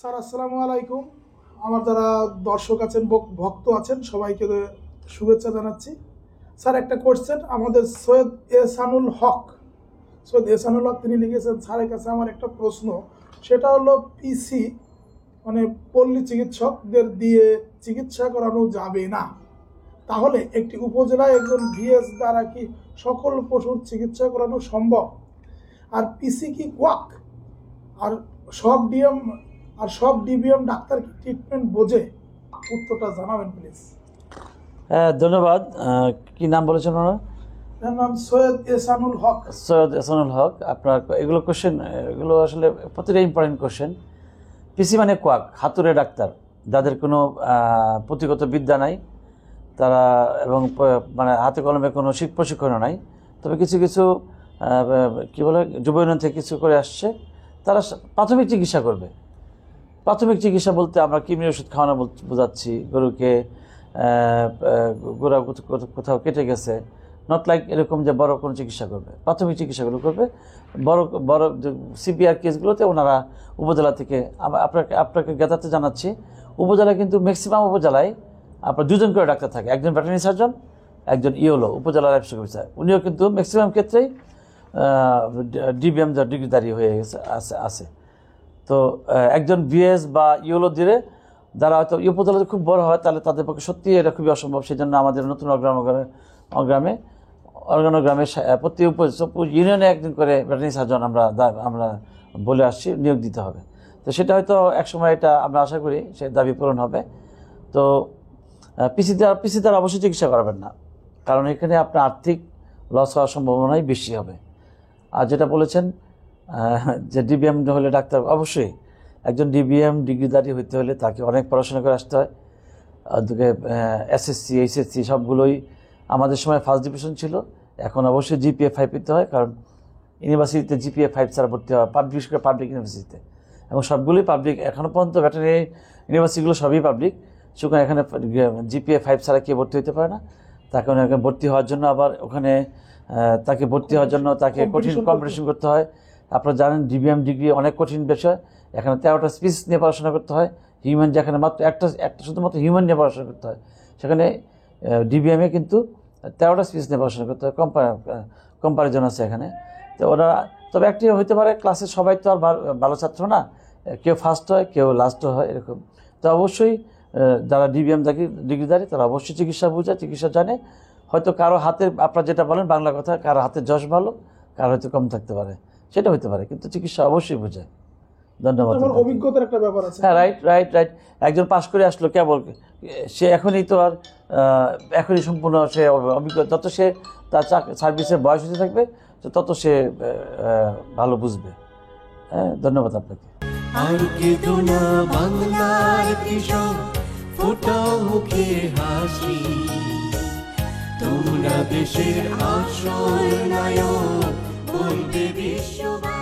Sir আসসালামু আলাইকুম। আমার যারা দর্শক আছেন, ভক্ত আছেন, সবাইকে শুভেচ্ছা জানাচ্ছি। স্যার একটা কোশ্চেন, আমাদের সৈয়দ এহসানুল হক তিনি লিখেছেন, স্যারের কাছে আমার একটা প্রশ্ন, সেটা হলো পিসি মানে পল্লী চিকিৎসকদের দিয়ে চিকিৎসা করানো যাবে না, তাহলে একটি উপজেলায় একজন ভিএস দ্বারা কি সকল পশুর চিকিৎসা করানো সম্ভব? আর পিসি কি কোয়াক? আর সব ডিবিএম ডাক্তার কি ট্রিটমেন্ট বোঝে? উত্তরটা জানাবেন প্লিজ। হ্যাঁ, ধন্যবাদ। কি নাম বলেছেন ওনার? এর নাম সৈয়দ এহসানুল হক। সৈয়দ এহসানুল হক। আপনার এগুলো কোশ্চেন, এগুলো আসলে প্রতিটা ইম্পর্টেন্ট কোশ্চেন। পিসি মানে কোয়াক, হাতুড়ে ডাক্তার, যাদের কোনো পুঁথিগত বিদ্যা নাই, তারা এবং মানে হাতে কলমে কোনো প্রশিক্ষণও নাই, তবে কিছু কিছু কী বলে যুব ইউনিয়ন থেকে কিছু করে আসছে, তারা প্রাথমিক চিকিৎসা করবে। প্রাথমিক চিকিৎসা বলতে আমরা কৃমি ওষুধ খাওয়ানো বোঝাচ্ছি। গরুকে গোড়া কোথাও কেটে গেছে, নট লাইক এরকম যে বড় কোনো চিকিৎসা করবে, প্রাথমিক চিকিৎসাগুলো করবে। বড় বড় সিপিআর কেসগুলোতে ওনারা উপজেলা থেকে, আপনাকে জ্ঞাতার্থে জানাচ্ছি, উপজেলায় কিন্তু ম্যাক্সিমাম উপজেলায় আপনার দুজন করে ডাক্তার থাকে, একজন ভেটেরিনারি সার্জন, একজন ইওলো উপজেলা লাইফস্টক অফিসার। উনিও কিন্তু ম্যাক্সিমাম ক্ষেত্রেই ডিবিএম ডিগ্রিধারী হয়ে গেছে আছে। তো একজন ভিএস বা ইওলো দিয়ে যারা হয়তো উপজেলাতে খুব বড় হয়, তাহলে তাদের পক্ষে সত্যি এটা খুবই অসম্ভব। সেই জন্য আমাদের নতুন অর্গানোগ্রামে প্রতি ইউনিয়নে একজন করে ভেটেরিনারি সার্জন আমরা বলে আসছি নিয়োগ দিতে হবে। তো সেটা হয়তো একসময় এটা আমরা আশা করি সে দাবি পূরণ হবে। তো পিসি দ্বারা অবশ্যই চিকিৎসা করাবেন না, কারণ এখানে আপনার আর্থিক লস হওয়ার সম্ভাবনাই বেশি হবে। আর যেটা বলেছেন যে ডিবিএম হলে ডাক্তার, অবশ্যই একজন ডিবিএম ডিগ্রিধারী হইতে হলে তাকে অনেক পড়াশোনা করে আসতে হয়। ওদিকে এসএসসি এইচএসসি সবগুলোই আমাদের সময় ফার্স্ট ডিভিশন ছিল, এখন অবশ্যই জিপিএ 5 পেতে হয়, কারণ ইউনিভার্সিটিতে জিপিএ 5 ছাড়া ভর্তি হয়, বিশেষ করে পাবলিক ইউনিভার্সিটিতে, এবং সবগুলোই পাবলিক। এখনও পর্যন্ত ভেটেরিনারি ইউনিভার্সিটিগুলো সবই পাবলিক, সুতরাং এখানে জিপিএ 5 ছাড়া কেউ ভর্তি হতে পারে না। তাকে ভর্তি হওয়ার জন্য আবার ওখানে তাকে কঠিন কম্পিটিশন করতে হয়। আপনারা জানেন ডিবিএম ডিগ্রি অনেক কঠিন বিষয়, এখানে 13টা স্পিসিস নিয়ে পড়াশোনা করতে হয়। হিউম্যান, যেখানে মাত্র একটা শুধুমাত্র হিউম্যান নিয়ে পড়াশোনা করতে হয়, সেখানে ডিবিএমে কিন্তু 13টা স্পিসিস নিয়ে পড়াশোনা করতে হয়। কম্পারিজন আছে এখানে। তো তবে একটি হইতে পারে, ক্লাসে সবাই তো আর ভালো ছাত্র না, কেউ ফার্স্ট হয়, কেউ লাস্ট হয়, এরকম। তো অবশ্যই যারা ডিবিএম ডিগ্রিধারী তারা অবশ্যই চিকিৎসা বুঝে, চিকিৎসা জানে। হয়তো কারো হাতে, আপনারা যেটা বলেন বাংলা কথা, কারো হাতে যশ ভালো, কারো হয়তো কম থাকতে পারে, সেটা হতে পারে, কিন্তু চিকিৎসা অবশ্যই বোঝে। ধন্যবাদ। অভিজ্ঞতার একটা ব্যাপার আছে। হ্যাঁ, রাইট। একজন পাশ করে আসলো কেবল, সে এখনই তো আর এখনই সম্পূর্ণ সে অভিজ্ঞতা, যত সে তার সার্ভিসের বয়স হতে থাকবে তত সে ভালো বুঝবে। হ্যাঁ, ধন্যবাদ আপনাকে। আর কেঁদো না বাংলার কৃষক, ফোটাও মুখে হাসি, তোমরা দেশের আসল নায়ক, বলবে বিশ্ববাসী।